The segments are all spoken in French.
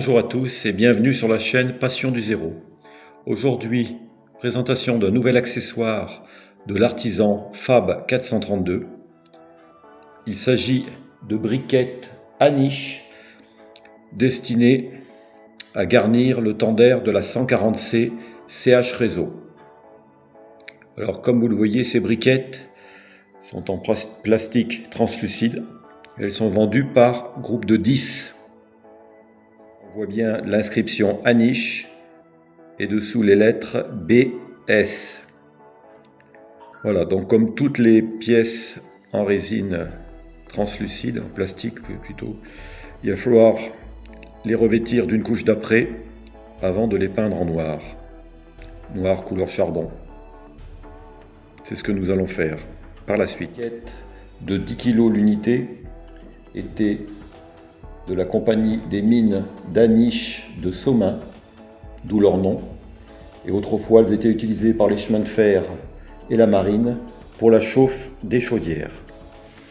Bonjour à tous et bienvenue sur la chaîne Passion du Zéro. Aujourd'hui, présentation d'un nouvel accessoire de l'artisan Fab 432. Il s'agit de briquettes à niche destinées à garnir le tender de la 140C CH Réseau. Alors comme vous le voyez, ces briquettes sont en plastique translucide. Elles sont vendues par groupe de 10. On voit bien l'inscription à niche et dessous les lettres BS. Voilà, donc comme toutes les pièces en résine translucide, en plastique plutôt, il va falloir les revêtir d'une couche d'après avant de les peindre en noir. Noir couleur charbon. C'est ce que nous allons faire par la suite. De 10 kg l'unité était de la compagnie des mines d'Aniche de Somain, d'où leur nom. Et autrefois, elles étaient utilisées par les chemins de fer et la marine pour la chauffe des chaudières.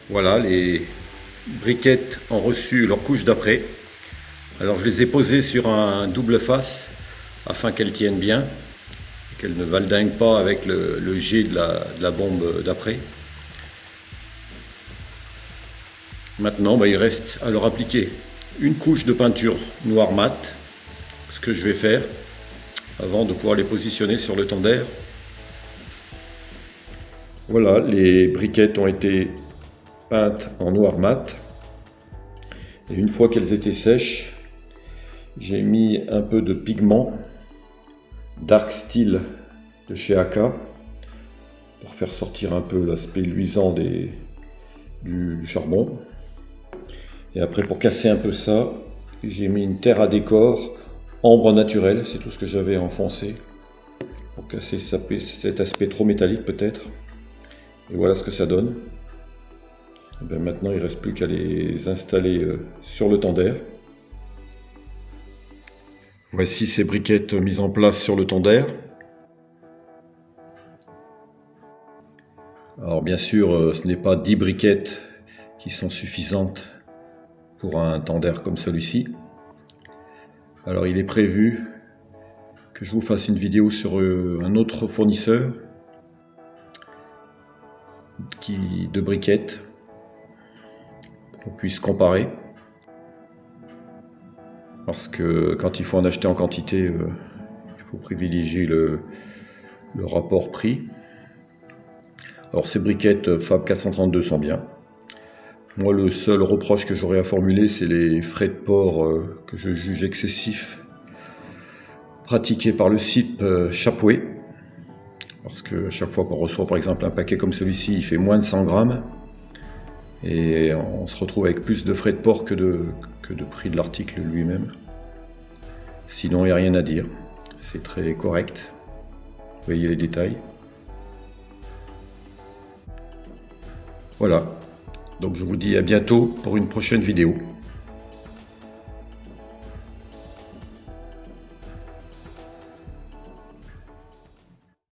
Voilà, les briquettes ont reçu leur couche d'après. Alors je les ai posées sur un double face afin qu'elles tiennent bien, qu'elles ne valdinguent pas avec le jet de la bombe d'après. Maintenant, il reste à leur appliquer une couche de peinture noir mat, ce que je vais faire avant de pouvoir les positionner sur le tender. Voilà, les briquettes ont été peintes en noir mat. Et une fois qu'elles étaient sèches, j'ai mis un peu de pigment Dark Steel de chez AK pour faire sortir un peu l'aspect luisant du charbon. Et après, pour casser un peu ça, j'ai mis une terre à décor ambre naturelle, c'est tout ce que j'avais enfoncé pour casser cet aspect trop métallique peut-être. Et voilà ce que ça donne. Et maintenant, il ne reste plus qu'à les installer sur le tender. Voici ces briquettes mises en place sur le tonder. Alors bien sûr, ce n'est pas 10 briquettes qui sont suffisantes pour un tender comme celui-ci. Alors il est prévu que je vous fasse une vidéo sur un autre fournisseur de briquettes pour qu'on puisse comparer. Parce que quand il faut en acheter en quantité, il faut privilégier le rapport prix. Alors ces briquettes Fab 432 sont bien. Moi, le seul reproche que j'aurais à formuler, c'est les frais de port que je juge excessifs pratiqués par le site Chapoué. Parce que à chaque fois qu'on reçoit par exemple un paquet comme celui-ci, il fait moins de 100 grammes. Et on se retrouve avec plus de frais de port que de prix de l'article lui-même. Sinon, il n'y a rien à dire. C'est très correct. Vous voyez les détails. Voilà. Donc je vous dis à bientôt pour une prochaine vidéo.